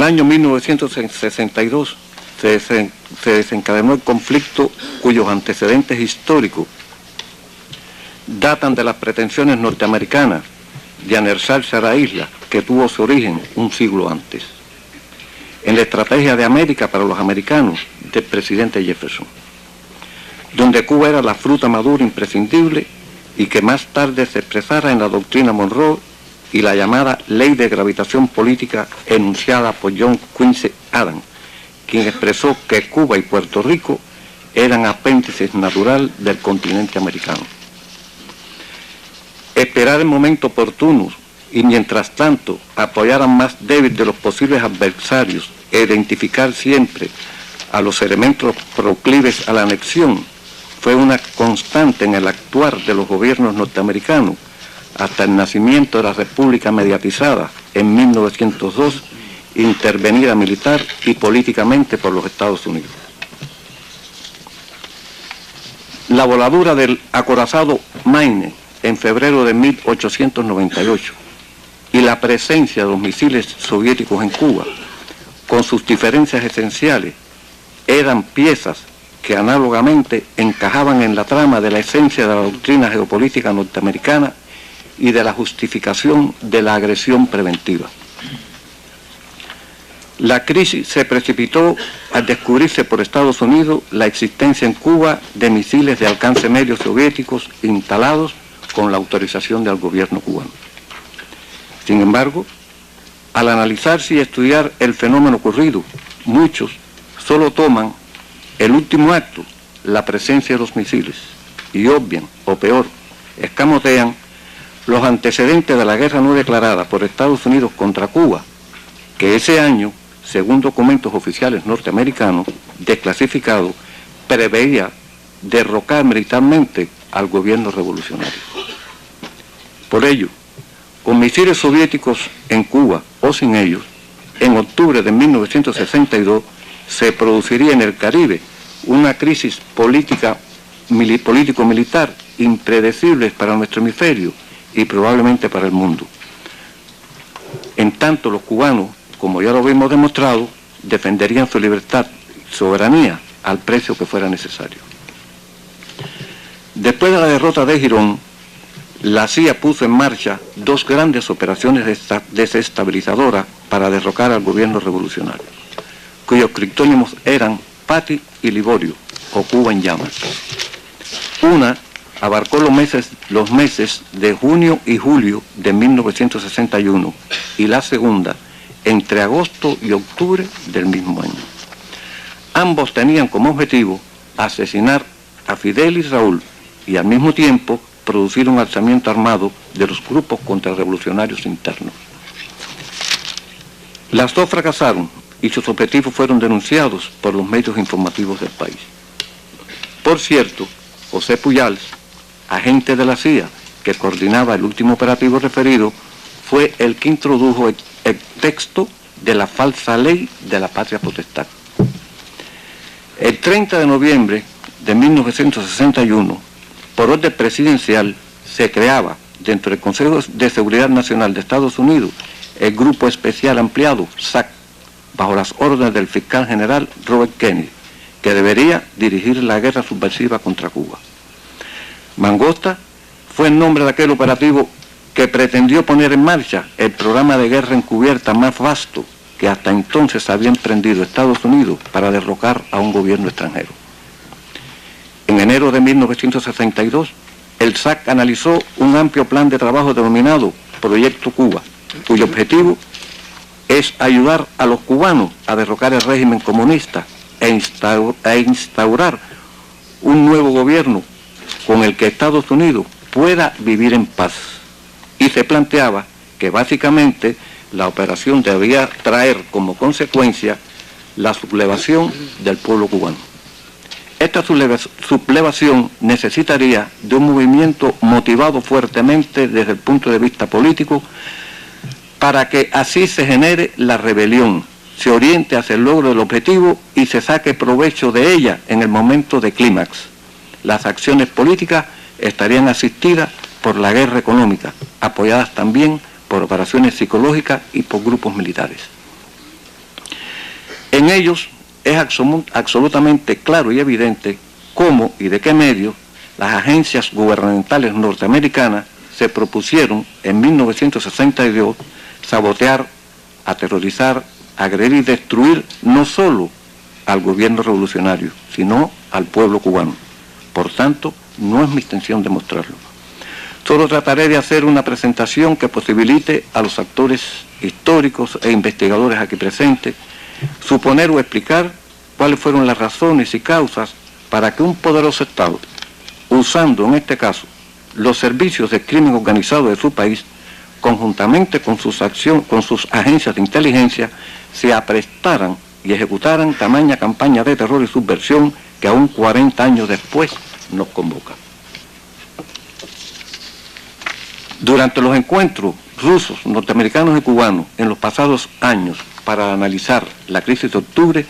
año 1962 se desencadenó el conflicto cuyos antecedentes históricos datan de las pretensiones norteamericanas de anexarse a la isla, que tuvo su origen un siglo antes, en la estrategia de América para los americanos del presidente Jefferson, donde Cuba era la fruta madura imprescindible y que más tarde se expresara en la doctrina Monroe y la llamada ley de gravitación política enunciada por John Quincy Adams, quien expresó que Cuba y Puerto Rico eran apéndices natural del continente americano. Esperar el momento oportuno y mientras tanto apoyar al más débil de los posibles adversarios e identificar siempre a los elementos proclives a la anexión fue una constante en el actuar de los gobiernos norteamericanos hasta el nacimiento de la República mediatizada en 1902, intervenida militar y políticamente por los Estados Unidos. La voladura del acorazado Maine en febrero de 1898 y la presencia de los misiles soviéticos en Cuba, con sus diferencias esenciales, eran piezas que análogamente encajaban en la trama de la esencia de la doctrina geopolítica norteamericana y de la justificación de la agresión preventiva. La crisis se precipitó al descubrirse por Estados Unidos la existencia en Cuba de misiles de alcance medio soviéticos instalados con la autorización del gobierno cubano. Sin embargo, al analizarse y estudiar el fenómeno ocurrido, muchos solo toman el último acto, la presencia de los misiles, y obvian, o peor, escamotean los antecedentes de la guerra no declarada por Estados Unidos contra Cuba, que ese año, según documentos oficiales norteamericanos desclasificados, preveía derrocar militarmente al gobierno revolucionario. Por ello, con misiles soviéticos en Cuba o sin ellos, en octubre de 1962 se produciría en el Caribe una crisis político-militar impredecible para nuestro hemisferio y probablemente para el mundo. En tanto, los cubanos, como ya lo hemos demostrado, defenderían su libertad, soberanía, al precio que fuera necesario. Después de la derrota de Girón, la CIA puso en marcha dos grandes operaciones desestabilizadoras para derrocar al gobierno revolucionario, cuyos criptónimos eran Patti y Liborio, o Cuba en llamas. Una abarcó los meses de junio y julio de 1961 y la segunda entre agosto y octubre del mismo año. Ambos tenían como objetivo asesinar a Fidel y Raúl y al mismo tiempo producir un alzamiento armado de los grupos contrarrevolucionarios internos. Las dos fracasaron y sus objetivos fueron denunciados por los medios informativos del país. Por cierto, José Pujals, agente de la CIA que coordinaba el último operativo referido, fue el que introdujo el texto de la falsa ley de la patria potestad. El 30 de noviembre de 1961, por orden presidencial, se creaba dentro del Consejo de Seguridad Nacional de Estados Unidos el Grupo Especial Ampliado, SAC, bajo las órdenes del fiscal general Robert Kennedy, que debería dirigir la guerra subversiva contra Cuba. Mangosta fue el nombre de aquel operativo que pretendió poner en marcha el programa de guerra encubierta más vasto que hasta entonces había emprendido Estados Unidos para derrocar a un gobierno extranjero. En enero de 1962, el SAC analizó un amplio plan de trabajo denominado Proyecto Cuba, cuyo objetivo es ayudar a los cubanos a derrocar el régimen comunista e instaurar un nuevo gobierno con el que Estados Unidos pueda vivir en paz. Y se planteaba que básicamente la operación debía traer como consecuencia la sublevación del pueblo cubano. Esta sublevación necesitaría de un movimiento motivado fuertemente desde el punto de vista político para que así se genere la rebelión, se oriente hacia el logro del objetivo y se saque provecho de ella en el momento de clímax. Las acciones políticas estarían asistidas por la guerra económica, apoyadas también por operaciones psicológicas y por grupos militares. En ellos es absolutamente claro y evidente cómo y de qué medio las agencias gubernamentales norteamericanas se propusieron en 1962 sabotear, aterrorizar, agredir y destruir no solo al gobierno revolucionario, sino al pueblo cubano. Por tanto, no es mi intención demostrarlo. Solo trataré de hacer una presentación que posibilite a los actores históricos e investigadores aquí presentes suponer o explicar cuáles fueron las razones y causas para que un poderoso Estado, usando en este caso los servicios de crimen organizado de su país, conjuntamente con sus agencias de inteligencia, se aprestaran y ejecutaran tamaña campaña de terror y subversión que aún 40 años después nos convoca. Durante los encuentros rusos, norteamericanos y cubanos en los pasados años para analizar la crisis de octubre,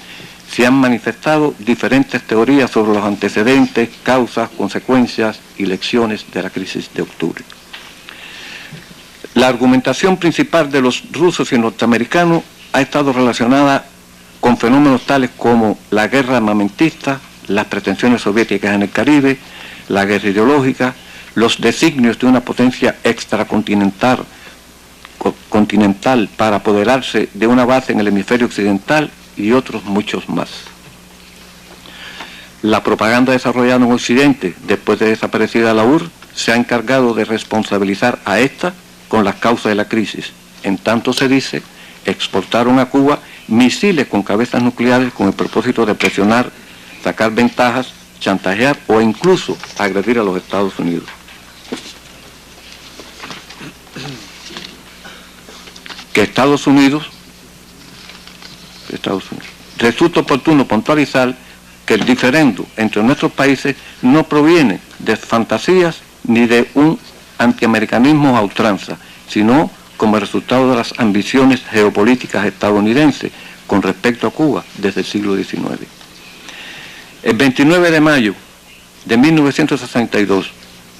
se han manifestado diferentes teorías sobre los antecedentes, causas, consecuencias y lecciones de la crisis de octubre. La argumentación principal de los rusos y norteamericanos ha estado relacionada con fenómenos tales como la guerra armamentista, las pretensiones soviéticas en el Caribe, la guerra ideológica, los designios de una potencia extracontinental para apoderarse de una base en el hemisferio occidental y otros muchos más. La propaganda desarrollada en Occidente, después de desaparecida la URSS, se ha encargado de responsabilizar a esta con las causas de la crisis. En tanto se dice, exportaron a Cuba misiles con cabezas nucleares con el propósito de presionar, sacar ventajas, chantajear o incluso agredir a los Estados Unidos. Que Estados Unidos, resulta oportuno puntualizar que el diferendo entre nuestros países no proviene de fantasías ni de un antiamericanismo a ultranza, sino como resultado de las ambiciones geopolíticas estadounidenses con respecto a Cuba desde el siglo XIX. El 29 de mayo de 1962,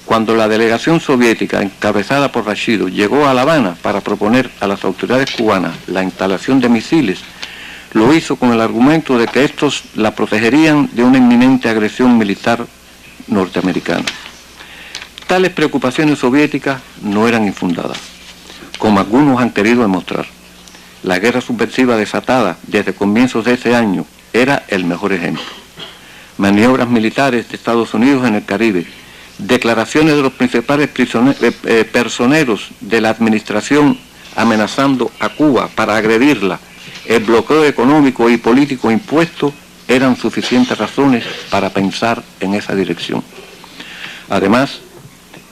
cuando la delegación soviética encabezada por Rashidov llegó a La Habana para proponer a las autoridades cubanas la instalación de misiles, lo hizo con el argumento de que estos la protegerían de una inminente agresión militar norteamericana. Tales preocupaciones soviéticas no eran infundadas, como algunos han querido demostrar. La guerra subversiva desatada desde comienzos de ese año era el mejor ejemplo. Maniobras militares de Estados Unidos en el Caribe, declaraciones de los principales personeros de la administración amenazando a Cuba para agredirla, el bloqueo económico y político impuesto eran suficientes razones para pensar en esa dirección. Además,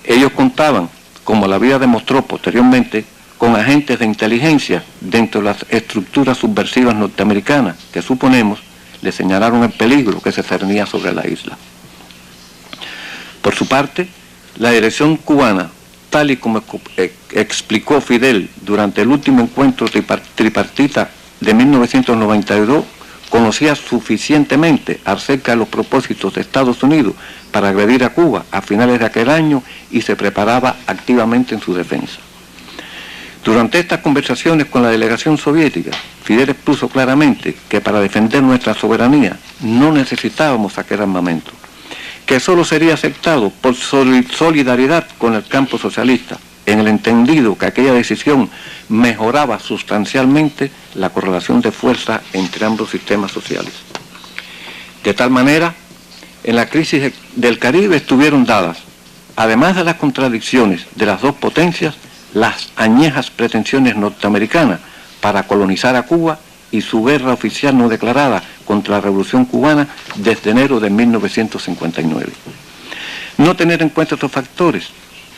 ellos contaban, como la vida demostró posteriormente, con agentes de inteligencia dentro de las estructuras subversivas norteamericanas que suponemos le señalaron el peligro que se cernía sobre la isla. Por su parte, la dirección cubana, tal y como explicó Fidel durante el último encuentro tripartita de 1992, conocía suficientemente acerca de los propósitos de Estados Unidos para agredir a Cuba a finales de aquel año y se preparaba activamente en su defensa. Durante estas conversaciones con la delegación soviética, Fidel expuso claramente que para defender nuestra soberanía no necesitábamos aquel armamento, que solo sería aceptado por solidaridad con el campo socialista, en el entendido que aquella decisión mejoraba sustancialmente la correlación de fuerza entre ambos sistemas sociales. De tal manera, en la crisis del Caribe estuvieron dadas, además de las contradicciones de las dos potencias, las añejas pretensiones norteamericanas para colonizar a Cuba y su guerra oficial no declarada contra la Revolución Cubana desde enero de 1959. No tener en cuenta estos factores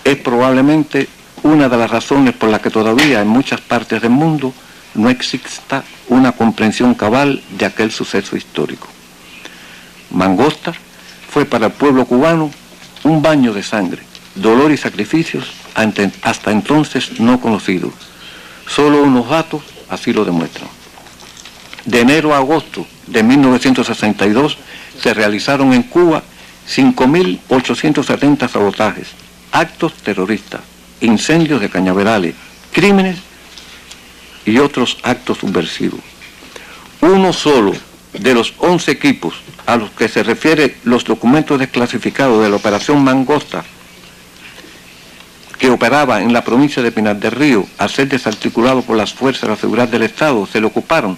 es probablemente una de las razones por las que todavía en muchas partes del mundo no exista una comprensión cabal de aquel suceso histórico. Mangosta fue para el pueblo cubano un baño de sangre, dolor y sacrificios hasta entonces no conocidos. Solo unos datos así lo demuestran. De enero a agosto de 1962 se realizaron en Cuba 5.870 sabotajes, actos terroristas, incendios de cañaverales, crímenes y otros actos subversivos. uno solo de los 11 equipos a los que se refieren los documentos desclasificados de la Operación Mangosta, que operaba en la provincia de Pinar del Río, al ser desarticulado por las fuerzas de la seguridad del Estado, se le ocuparon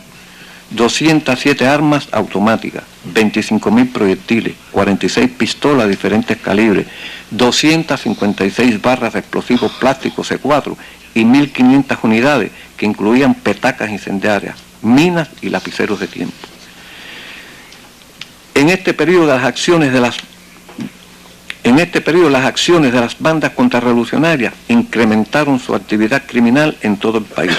207 armas automáticas, 25.000 proyectiles, 46 pistolas de diferentes calibres, 256 barras de explosivos plásticos C4 y 1.500 unidades que incluían petacas incendiarias, minas y lapiceros de tiempo. En este periodo las acciones de las bandas contrarrevolucionarias incrementaron su actividad criminal en todo el país.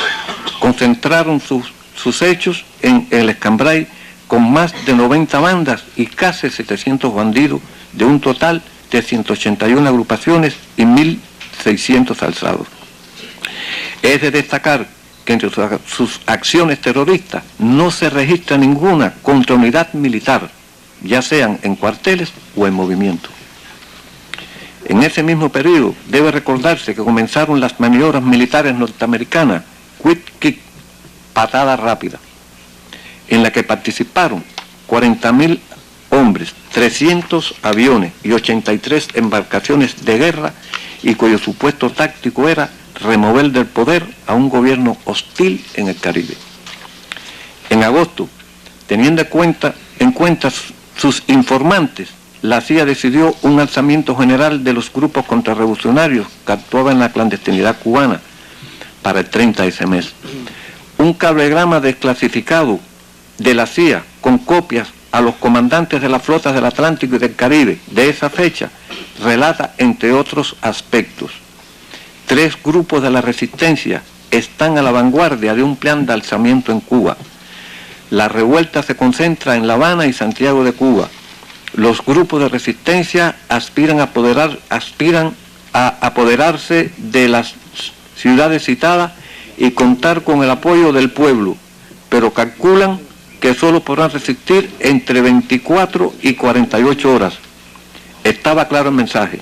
Concentraron sus hechos en el Escambray con más de 90 bandas y casi 700 bandidos de un total de 181 agrupaciones y 1.600 alzados. Es de destacar que entre sus acciones terroristas no se registra ninguna contra unidad militar, ya sean en cuarteles o en movimiento. En ese mismo periodo debe recordarse que comenzaron las maniobras militares norteamericanas, Quick Kick, patada rápida, en la que participaron 40.000 hombres, 300 aviones y 83 embarcaciones de guerra, y cuyo supuesto táctico era remover del poder a un gobierno hostil en el Caribe. En agosto, teniendo en cuenta sus informantes, la CIA decidió un alzamiento general de los grupos contrarrevolucionarios que actuaban en la clandestinidad cubana para el 30 de ese mes. Un cablegrama desclasificado de la CIA con copias a los comandantes de las flotas del Atlántico y del Caribe de esa fecha relata, entre otros aspectos: 3 grupos de la resistencia están a la vanguardia de un plan de alzamiento en Cuba. La revuelta se concentra en La Habana y Santiago de Cuba. Los grupos de resistencia aspiran a apoderarse de las ciudades citadas y contar con el apoyo del pueblo, pero calculan que solo podrán resistir entre 24 y 48 horas. Estaba claro el mensaje: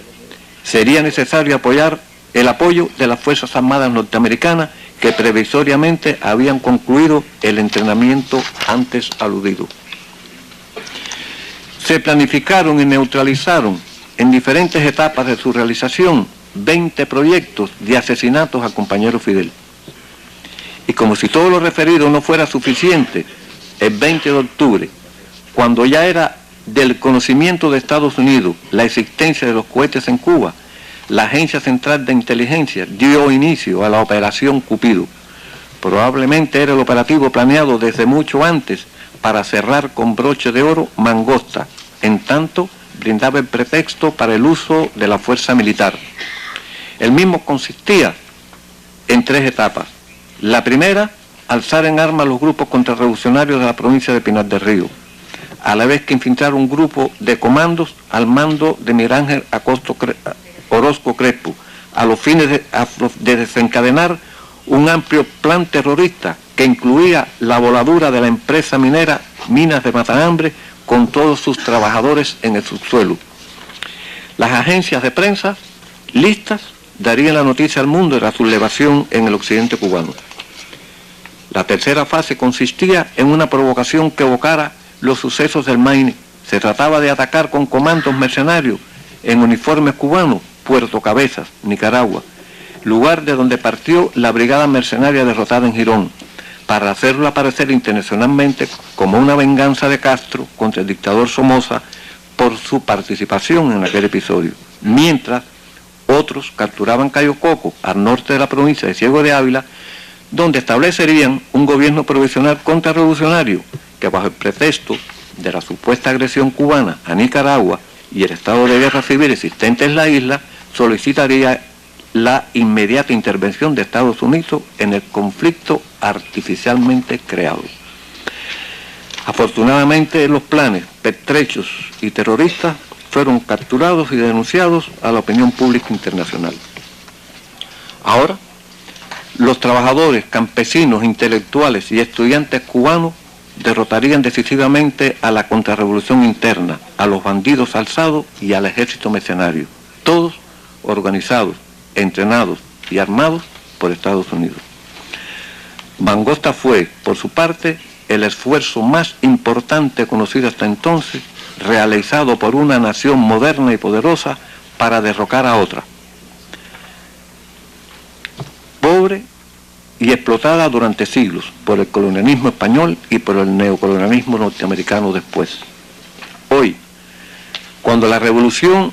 sería necesario apoyar el apoyo de las Fuerzas Armadas norteamericanas, que previsoriamente habían concluido el entrenamiento antes aludido. Se planificaron y neutralizaron en diferentes etapas de su realización 20 proyectos de asesinatos a compañero Fidel. Y como si todo lo referido no fuera suficiente, el 20 de octubre, cuando ya era del conocimiento de Estados Unidos la existencia de los cohetes en Cuba, la Agencia Central de Inteligencia dio inicio a la Operación Cupido. Probablemente era el operativo planeado desde mucho antes para cerrar con broche de oro Mangosta, en tanto brindaba el pretexto para el uso de la fuerza militar. El mismo consistía en 3 etapas. La primera, alzar en armas los grupos contrarrevolucionarios de la provincia de Pinar del Río, a la vez que infiltrar un grupo de comandos al mando de Miguel Ángel Orozco Crespo, a los fines de desencadenar un amplio plan terrorista que incluía la voladura de la empresa minera Minas de Matahambre con todos sus trabajadores en el subsuelo. Las agencias de prensa listas darían la noticia al mundo de la sublevación en el occidente cubano. La tercera fase consistía en una provocación que evocara los sucesos del Maine. Se trataba de atacar con comandos mercenarios en uniformes cubanos Puerto Cabezas, Nicaragua, lugar de donde partió la brigada mercenaria derrotada en Girón, para hacerlo aparecer internacionalmente como una venganza de Castro contra el dictador Somoza por su participación en aquel episodio, mientras otros capturaban Cayo Coco, al norte de la provincia de Ciego de Ávila, donde establecerían un gobierno provisional contrarrevolucionario que, bajo el pretexto de la supuesta agresión cubana a Nicaragua y el estado de guerra civil existente en la isla, solicitaría la inmediata intervención de Estados Unidos en el conflicto artificialmente creado. Afortunadamente, los planes pertrechos y terroristas fueron capturados y denunciados a la opinión pública internacional. Ahora, los trabajadores, campesinos, intelectuales y estudiantes cubanos derrotarían decisivamente a la contrarrevolución interna, a los bandidos alzados y al ejército mercenario, todos organizados, entrenados y armados por Estados Unidos. Mangosta fue, por su parte, el esfuerzo más importante conocido hasta entonces, realizado por una nación moderna y poderosa para derrocar a otra, pobre y explotada durante siglos por el colonialismo español y por el neocolonialismo norteamericano después. Hoy, cuando la revolución,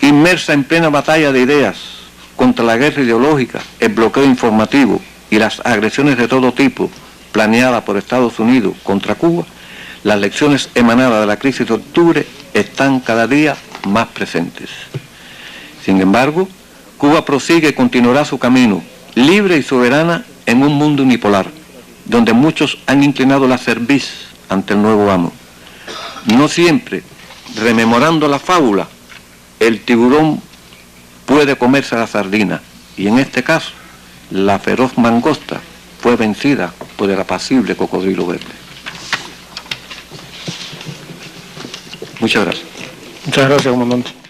inmersa en plena batalla de ideas contra la guerra ideológica, el bloqueo informativo y las agresiones de todo tipo planeadas por Estados Unidos contra Cuba, las lecciones emanadas de la crisis de octubre están cada día más presentes. Sin embargo, Cuba prosigue y continuará su camino, libre y soberana en un mundo unipolar, donde muchos han inclinado la cerviz ante el nuevo amo. No siempre, rememorando la fábula, el tiburón puede comerse la sardina, y en este caso, la feroz mangosta fue vencida por el apacible cocodrilo verde. Muchas gracias. Muchas gracias, comandante.